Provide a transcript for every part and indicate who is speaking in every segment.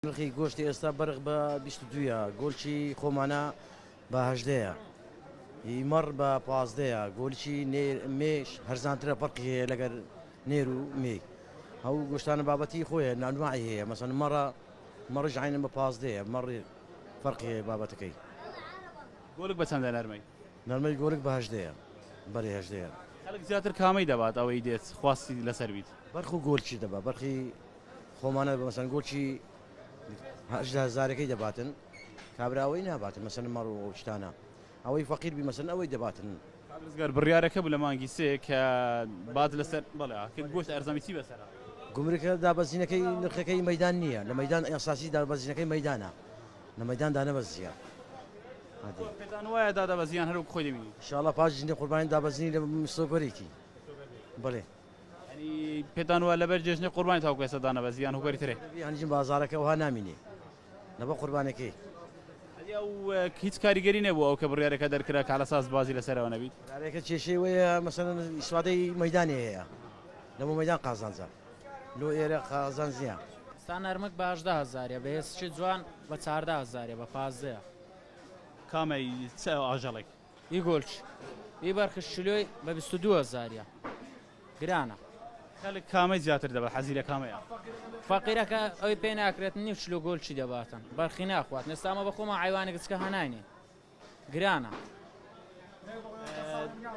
Speaker 1: نرخی گۆشتی ئێستا بەرق بە 22ە، گۆلچی خۆمانە بە 18ەیە، ئیمەڕ بە 15ەیە، گۆلچی مێش هەرزانترە فەرقی هەیە لەگەر نێر و مێ. هەو گۆشتانە بابەتی خۆیە نانوایی هەیە، مەسەن مەڕژ عینە بە 15ەیە، مەڕی فەرقی هەیە بابەتەکەی.
Speaker 2: گۆلک بە چەندە نەرمەی؟
Speaker 1: نەرمەی گۆلک بە 18ەیە، بەری 18ەیە.
Speaker 2: خەڵک زیاتر کامەی دەبات ئەوەی دێت خواستی لەسەر بیت؟
Speaker 1: بەرخ و گۆلچی دەبا، بەرخی خۆمانە مەسەن گۆلچی 18,000ەکەی دەباتن، کابراوەی ناباتن مەسەن مەڕ و شتانە، ئەوەی فەقیر بی مەسەن ئەوەی دەباتن.
Speaker 2: کابرزگار بڕیارەکە بوو لە مانگی سێ کە بات لەسەر بەڵێ کە گۆشت ئەرزەمی چی بەسەرا؟
Speaker 1: گومرکە دابەزینەکەی نرخەکەی مەدان نییە، لە مەدان ئەساسی دابەزینەکەی مەدانە، لە مەداندا نەبەزیە.
Speaker 2: پێتان وایە دادەبەزیان هەروەک خۆی دەبینی؟
Speaker 1: ئینشاڵڵا پاش ژنی قوربانی دابەزینی لە مستۆگەرێکی. بڵێ
Speaker 2: ینی پێتان وایە لەبەر جێژنی قوربانی تاوەکو ئێستا دانەبەزیان هۆکاری ترێ؟
Speaker 1: هەنیجم بازارەکە وها نامینێ لەبە قوربانەکەی.
Speaker 2: ئەو هیچ کاریگەری نەبوو ئەو کە بڕیارەکە دەرکرا کە لە ساز بازی لەسەرەوە نەبیت؟
Speaker 1: کارێکە کێشەی وەیە مەسەن ئیسوادەی مەدانی هەیە، لەمە مەدان قازانجا لۆ ئێرە قازانزیە.
Speaker 3: ستا نەرمک بە 18,000 بە هێزی جوان بە 14,000 بە 15ەیە.
Speaker 2: کامەی چ ئاژەڵێک؟
Speaker 3: ئی گۆلچ ئی بەرخش شلۆی بە 22,000 گرانە.
Speaker 2: خەڵک کامەی زیاتر دەبێت حەزی لە کامەیە؟
Speaker 3: فەقیرەکە ئەوی پێی ناکرێت نیو چلو گۆلچی دەباتن بەرخی ناخوات نێستامە بە خۆمە حیوانێک گچکە هەناینێ گرانە.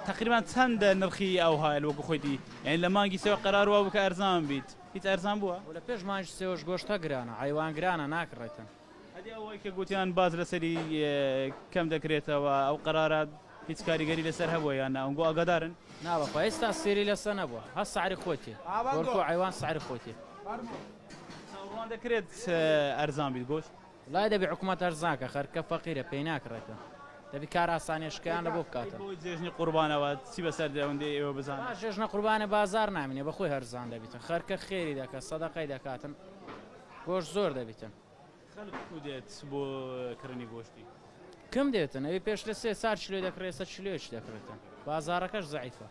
Speaker 2: تقریبان چەندە نرخی ئەو هایل وەکو خۆیتی یعنی لە مانگی سێوە قەرار وە بکە ئەرزان بیت هیچ ئەرزان بووە؟
Speaker 3: لە پێش مانگی سێوەش گۆشتە گرانە، حیوان گرانە ناکڕێتن.
Speaker 2: هەدی ئەوەی کە گوتیان باز لەسەری کەم دەکرێتەوە ئەو قەرارات هیچ کاریگەری لەسەر هەبووە یان ئەوگۆ ئاگادارن؟
Speaker 3: ناوەخوا ئێستا سێری لەسەر نەبووە، هەست سعری خۆتی گۆرکۆ حیوان سعری خۆتی.
Speaker 2: چاوەڕوان دەکرێت ئەرزان بیت گۆشت؟
Speaker 3: وڵای دەبی حکوومەت ئەرزانکە خەرکە فەقیرە پێی ناکڕێتن، دەبی کار ئاسانیشکیان لە بۆ بکاتن.
Speaker 2: بۆی جێژنی قوربانەوە چی بەسەر دەوەندەی ئێوە بزانن؟
Speaker 3: ژێژنە قوربانە بازار نامینێ بەخۆی هەرزان دەبیتن، خەرکە خێری دەکات سەدەقەی دەکاتن، گۆشت زۆر دەبیتن.
Speaker 2: خەڵک دێت بۆ کڕنی گۆشتی؟
Speaker 3: کەم دێتن ئەوی پێش لە 3 چلۆ دەکرێت 100 چلۆیەکی دەکرێتن، بازارەکەش زەعیفە.